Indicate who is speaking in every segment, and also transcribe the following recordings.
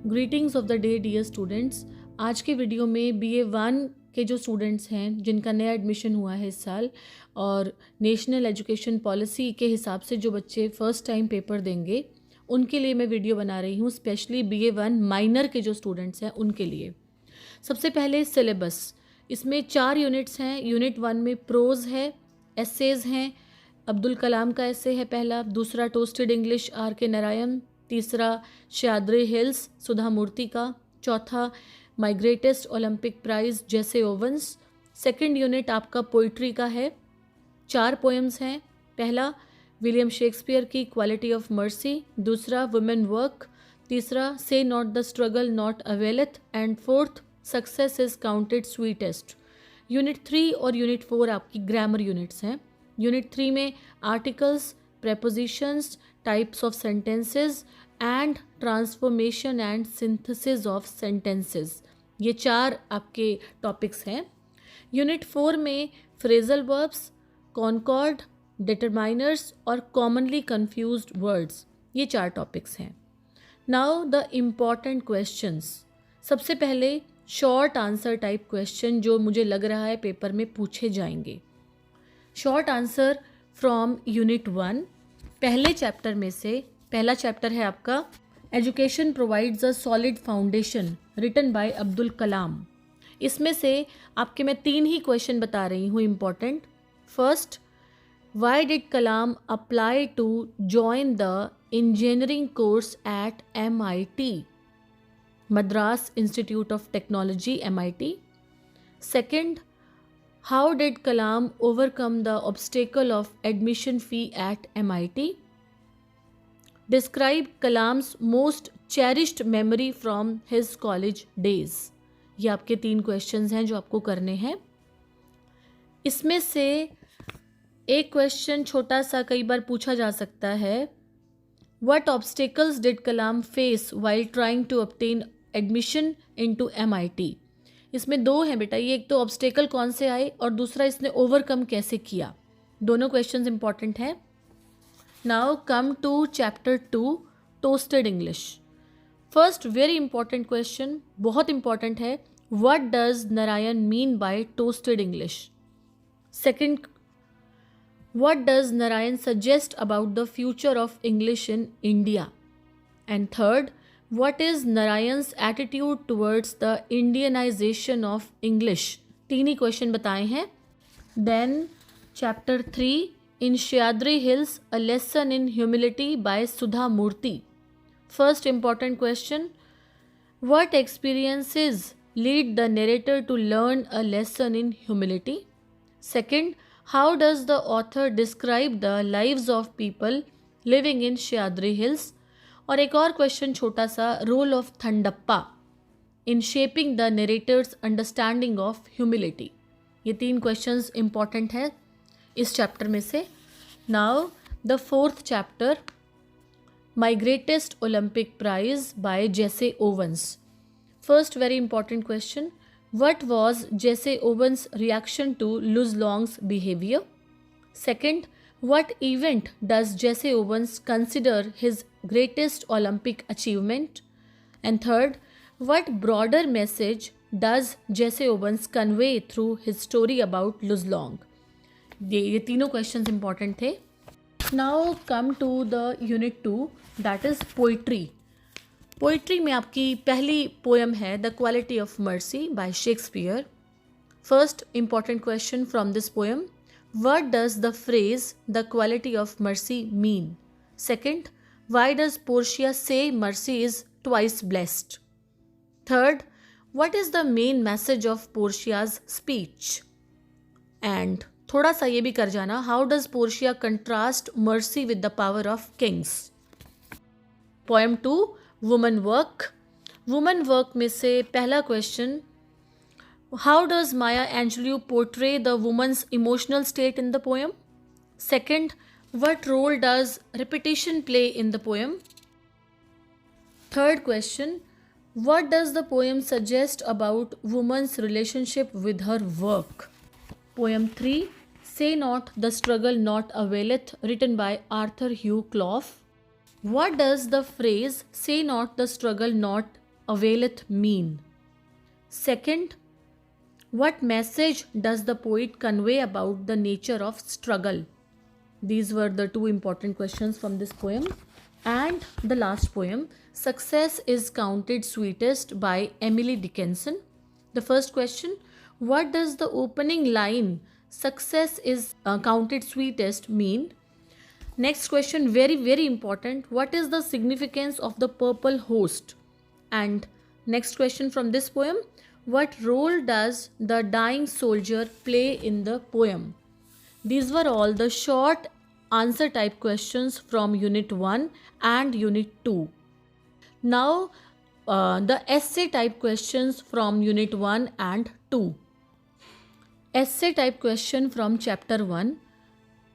Speaker 1: Greetings of the day dear students. आज के video में BA1 के जो स्टूडेंट्स हैं जिनका नया एडमिशन हुआ है इस साल और नेशनल एजुकेशन पॉलिसी के हिसाब से जो बच्चे फर्स्ट टाइम पेपर देंगे उनके लिए मैं वीडियो बना रही हूँ, स्पेशली BA1 माइनर के जो स्टूडेंट्स हैं उनके लिए। सबसे पहले सिलेबस, इसमें 4 यूनिट्स हैं। यूनिट 1 में प्रोज है, एसेज हैं। अब्दुल कलाम का एसे है पहला, दूसरा टोस्टेड इंग्लिश RK नारायण, तीसरा शेद्री हिल्स सुधा मूर्ति का, चौथा my greatest Olympic prize Jesse Owens. Second unit आपका पोइट्री का है, 4 पोएम्स हैं। पहला विलियम शेक्सपियर की क्वालिटी ऑफ मर्सी, दूसरा वुमेन वर्क, तीसरा say not the struggle nought availeth and fourth success is counted sweetest. Unit 3 और यूनिट 4 आपकी ग्रामर यूनिट्स हैं। यूनिट 3 में articles, prepositions, types of sentences and transformation and synthesis of sentences, ये 4 आपके topics हैं। Unit 4 में phrasal verbs, Concord, determiners और commonly confused words, ये 4 टॉपिक्स हैं। Now the important questions. सबसे पहले शॉर्ट आंसर टाइप क्वेश्चन जो मुझे लग रहा है पेपर में पूछे जाएंगे। शॉर्ट आंसर फ्रॉम यूनिट 1, पहले चैप्टर में से पहला चैप्टर है आपका education provides a solid foundation, written by Abdul Kalam. इसमें से आपके मैं 3 ही क्वेश्चन बता रही हूँ important. First, why did Kalam apply to join the engineering course at MIT, Madras Institute of Technology MIT। Second, how did Kalam overcome the obstacle of admission fee at MIT? Describe Kalam's most cherished memory from his college days. ये आपके 3 questions हैं जो आपको करने हैं। इसमें से एक क्वेश्चन छोटा सा कई बार पूछा जा सकता है, What obstacles did Kalam face while trying to obtain admission into MIT? इसमें 2 हैं बेटा, ये एक तो ऑब्स्टेकल कौन से आए और दूसरा इसने ओवरकम कैसे किया। दोनों क्वेश्चंस इंपॉर्टेंट हैं। Now come to chapter 2, toasted English. First very important question, बहुत इंपॉर्टेंट है, what does Narayan mean by toasted English. Second, what does Narayan suggest about the future of English in India. And third, what is Narayan's attitude towards the Indianization of English? 3 he question बताए हैं। Then chapter 3, in Sheadri Hills, a lesson in humility by Sudha Murthy. First important question, what experiences lead the narrator to learn a lesson in humility? Second, how does the author describe the lives of people living in Sheadri Hills? और एक और question छोटा सा, role of Thandappa in shaping the narrator's understanding of humility. ये 3 questions important है इस chapter में से। Now the 4th chapter, my greatest Olympic prize by Jesse Owens. First very important question, what was Jesse Owens reaction to Luz Long's behaviour. Second, what event does Jesse Owens consider his greatest Olympic achievement? And third, what broader message does Jesse Owens convey through his story about Luz Long? ये तीनों questions important थे। Now come to the unit 2, that is poetry. Poetry में आपकी पहली poem है The Quality of Mercy by Shakespeare. First important question from this poem, what does the phrase the quality of mercy mean? Second, why does Portia say mercy is twice blessed? Third, what is the main message of Portia's speech? And थोड़ा सा ये भी कर जाना, how does Portia contrast mercy with the power of kings? Poem 2, woman work. Woman work में से पहला question, how does Maya Angelou portray the woman's emotional state in the poem? Second, what role does repetition play in the poem? Third question, what does the poem suggest about woman's relationship with her work? Poem 3, Say Not the Struggle Not Availeth, written by Arthur Hugh Clough. What does the phrase say not the struggle not availeth mean? Second, what message does the poet convey about the nature of struggle? These were the two important questions from this poem. And the last poem, Success is Counted Sweetest by Emily Dickinson. The first question, what does the opening line success is counted sweetest mean? Next question, very very important, what is the significance of the purple host? And next question from this poem, what role does the dying soldier play in the poem? These were all the short answer type questions from unit 1 and unit 2. Now the essay type questions from unit 1 and 2. Essay type question from chapter 1,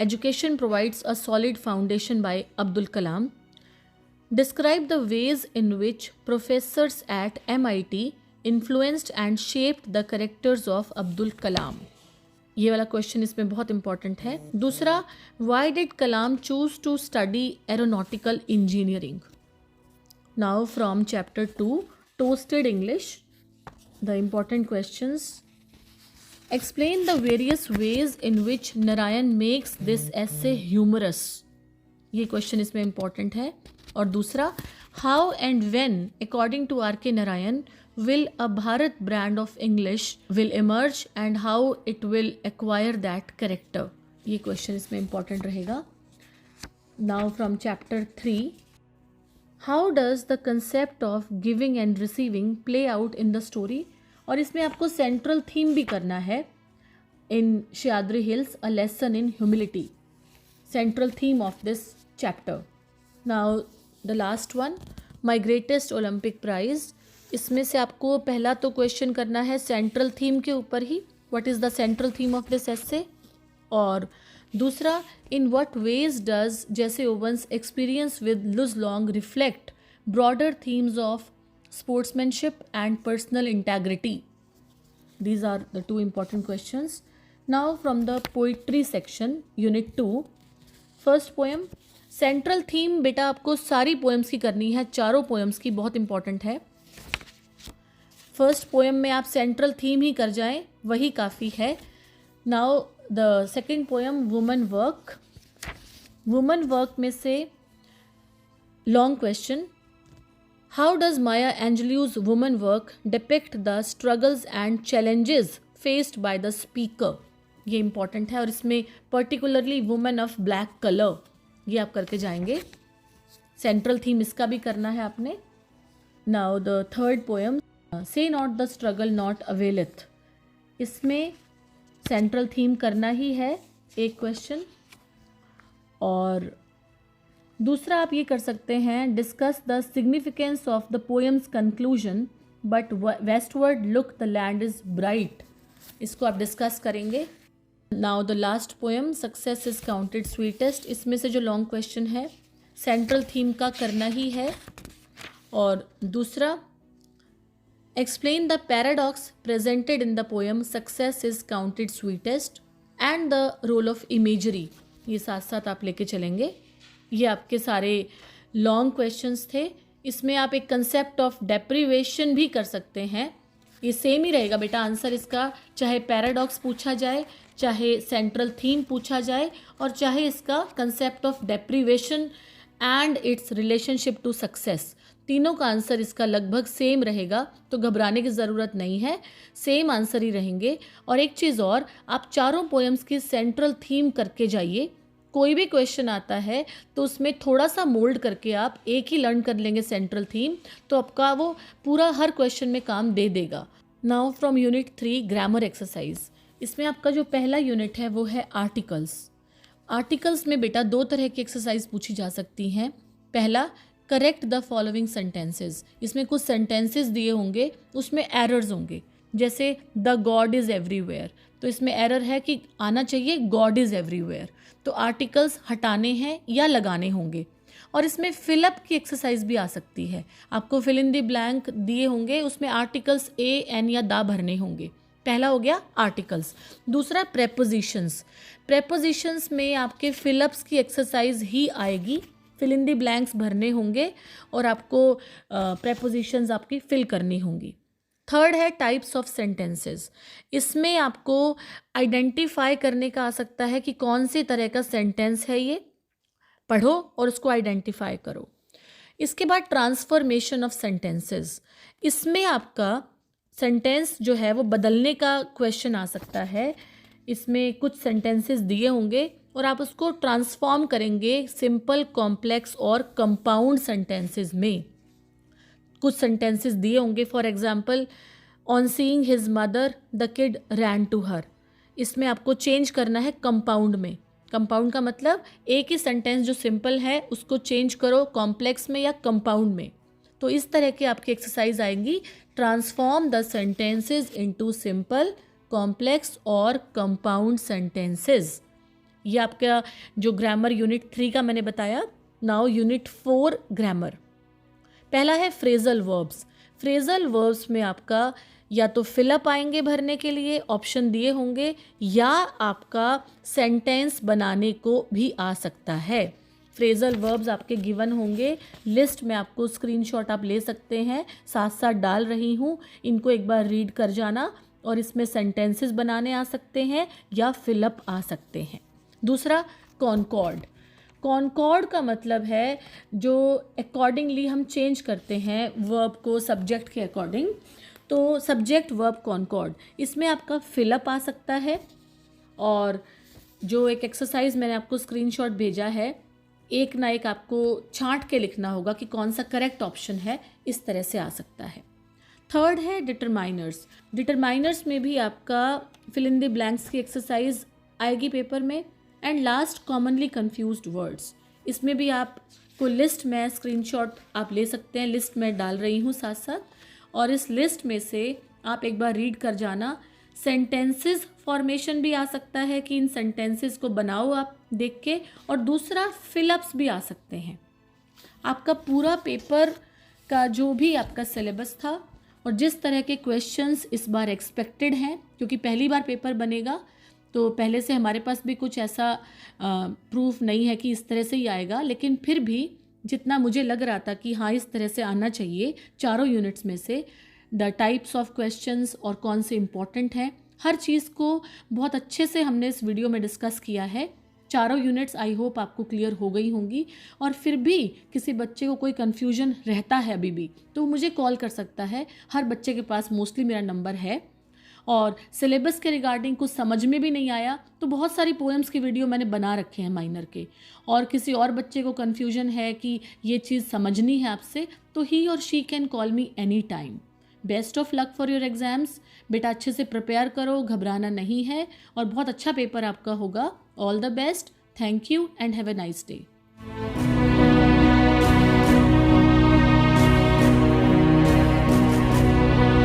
Speaker 1: Education Provides a Solid Foundation by Abdul Kalam. Describe the ways in which professors at MIT influenced and shaped the characters of Abdul Kalam. ये वाला question इसमें बहुत important है. दूसरा, why did Kalam choose to study aeronautical engineering? Now from chapter 2, Toasted English, the important questions. Explain the various ways in which Narayan makes this essay humorous. ये question इसमें important है. और दूसरा, how and when according to R.K. Narayan will a Bharat brand of English will emerge and how it will acquire that character. ये question इसमें important रहेगा. Now from chapter 3, how does the concept of giving and receiving play out in the story? और इसमें आपको central theme भी करना है. In Sahyadri hills a lesson in humility, central theme of this chapter. Now the last one, my greatest Olympic prize. इसमें से आपको पहला तो क्वेश्चन करना है सेंट्रल थीम के ऊपर ही, what is the central theme of this essay. और दूसरा, in what ways does Jesse Owens experience with Luz Long reflect broader themes of sportsmanship and personal integrity. These are the two important questions. Now from the poetry section, unit 2, first poem. Central theme बेटा आपको सारी poems की करनी है, चारों poems की बहुत important है. First poem में आप central theme ही कर जाएं, वही काफ़ी है. Now the second poem, woman work. woman work में से long question, how does Maya Angelou's woman work depict the struggles and challenges faced by the speaker? ये important है और इसमें particularly woman of black color ये आप करके जाएंगे. Central theme इसका भी करना है आपने. Now the third poem, say not the struggle not availeth. इसमें central theme करना ही है एक question. और दूसरा आप ये कर सकते हैं, discuss the significance of the poems conclusion but westward look the land is bright. इसको आप डिस्कस करेंगे. Now the last poem, success is counted sweetest. इसमें से जो लॉन्ग क्वेश्चन है सेंट्रल थीम का करना ही है. और दूसरा, explain the paradox presented in the poem success is counted sweetest and the role of imagery. ये साथ साथ आप लेके चलेंगे. ये आपके सारे लॉन्ग क्वेश्चंस थे. इसमें आप एक कंसेप्ट ऑफ डेप्रीवेशन भी कर सकते हैं. ये सेम ही रहेगा बेटा आंसर इसका, चाहे पैराडॉक्स पूछा जाए, चाहे सेंट्रल थीम पूछा जाए, और चाहे इसका concept of deprivation and its relationship to success. तीनों का आंसर इसका लगभग सेम रहेगा, तो घबराने की ज़रूरत नहीं है, सेम आंसर ही रहेंगे. और एक चीज़ और, आप चारों पोएम्स की सेंट्रल थीम करके जाइए. कोई भी क्वेश्चन आता है तो उसमें थोड़ा सा मोल्ड करके आप एक ही लर्न कर लेंगे सेंट्रल थीम, तो आपका वो पूरा हर क्वेश्चन में काम दे देगा. Now from unit 3, grammar exercise. इसमें आपका जो पहला यूनिट है वो है आर्टिकल्स. आर्टिकल्स में बेटा दो तरह की एक्सरसाइज पूछी जा सकती हैं. पहला, करेक्ट द फॉलोइंग सेंटेंसेस. इसमें कुछ सेंटेंसेस दिए होंगे, उसमें एरर्स होंगे, जैसे द गॉड इज़ एवरीवेयर, तो इसमें एरर है कि आना चाहिए गॉड इज़ एवरीवेयर. तो आर्टिकल्स हटाने हैं या लगाने होंगे. और इसमें फिलअप की एक्सरसाइज भी आ सकती है. आपको फिल इन द ब्लैंक दिए होंगे, उसमें आर्टिकल्स ए एन या दा भरने होंगे. पहला हो गया आर्टिकल्स. दूसरा प्रेपोजिशंस. प्रेपोजिशंस में आपके फिलअप्स की एक्सरसाइज ही आएगी. फिल इन द ब्लैंक्स भरने होंगे और आपको प्रेपोजिशंस आपकी फिल करनी होंगी। थर्ड है टाइप्स ऑफ सेंटेंसेस। इसमें आपको आइडेंटिफाई करने का आ सकता है कि कौन सी तरह का सेंटेंस है ये, पढ़ो और उसको आइडेंटिफाई करो। इसके बाद ट्रांसफॉर्मेशन ऑफ सेंटेंसेस। इसमें आपका सेंटेंस जो है वो बदलने का क्वेश्चन आ सकता है। इसमें कुछ सेंटेंसेस दिए होंगे और आप उसको ट्रांसफॉर्म करेंगे सिंपल, कॉम्प्लेक्स और कंपाउंड सेंटेंसेस में। कुछ सेंटेंसेस दिए होंगे, for example on seeing his mother the kid ran to her. इसमें आपको चेंज करना है कंपाउंड में। कंपाउंड का मतलब एक ही सेंटेंस जो सिंपल है उसको चेंज करो कॉम्प्लेक्स में या कंपाउंड में। तो इस तरह की आपकी एक्सरसाइज आएंगी, transform the sentences into simple, complex और कंपाउंड सेंटेंसेस। ये आपका जो ग्रामर यूनिट 3 का मैंने बताया। Now unit 4 grammar. पहला है फ्रेजल वर्ब्स। फ्रेजल वर्ब्स में आपका या तो फिलअप आएंगे भरने के लिए, ऑप्शन दिए होंगे, या आपका सेंटेंस बनाने को भी आ सकता है। फ्रेजल वर्ब्स आपके गिवन होंगे लिस्ट में, आपको स्क्रीनशॉट आप ले सकते हैं, साथ साथ डाल रही हूँ, इनको एक बार रीड कर जाना और इसमें सेंटेंसेस बनाने आ सकते हैं या फिलअप आ सकते हैं। दूसरा कॉनकॉर्ड। कॉनकॉर्ड का मतलब है जो अकॉर्डिंगली हम चेंज करते हैं वर्ब को सब्जेक्ट के अकॉर्डिंग, तो सब्जेक्ट वर्ब कॉनकॉर्ड। इसमें आपका फिलअप आ सकता है और जो एक एक्सरसाइज मैंने आपको स्क्रीनशॉट भेजा है, एक ना एक आपको छांट के लिखना होगा कि कौन सा करेक्ट ऑप्शन है, इस तरह से आ सकता है। थर्ड है डिटरमाइनर्स। डिटरमाइनर्स में भी आपका फिल इन द ब्लैंक्स की एक्सरसाइज आएगी पेपर में। And last commonly confused words. इसमें भी आपको लिस्ट में स्क्रीनशॉट आप ले सकते हैं, लिस्ट में डाल रही हूँ साथ साथ, और इस लिस्ट में से आप एक बार रीड कर जाना। सेंटेंसेस फॉर्मेशन भी आ सकता है कि इन सेंटेंसेस को बनाओ आप देख के, और दूसरा फिलअप्स भी आ सकते हैं। आपका पूरा पेपर का जो भी आपका सिलेबस था और जिस तरह के क्वेश्चंस इस बार एक्सपेक्टेड हैं, क्योंकि पहली बार पेपर बनेगा तो पहले से हमारे पास भी कुछ ऐसा प्रूफ नहीं है कि इस तरह से ही आएगा, लेकिन फिर भी जितना मुझे लग रहा था कि हाँ इस तरह से आना चाहिए, चारों यूनिट्स में से द टाइप्स ऑफ क्वेश्चंस और कौन से इम्पॉर्टेंट हैं, हर चीज़ को बहुत अच्छे से हमने इस वीडियो में डिस्कस किया है। चारों यूनिट्स आई होप आपको क्लियर हो गई होंगी। और फिर भी किसी बच्चे को कोई कन्फ्यूजन रहता है अभी भी, तो मुझे कॉल कर सकता है। हर बच्चे के पास मोस्टली मेरा नंबर है। और सिलेबस के रिगार्डिंग कुछ समझ में भी नहीं आया तो बहुत सारी पोएम्स की वीडियो मैंने बना रखे हैं माइनर के, और किसी और बच्चे को कन्फ्यूजन है कि ये चीज़ समझनी है आपसे, तो ही और she can call me any time. Best of luck for your exams. बेटा अच्छे से प्रिपेयर करो, घबराना नहीं है और बहुत अच्छा पेपर आपका होगा। All the best. Thank you and have a nice day.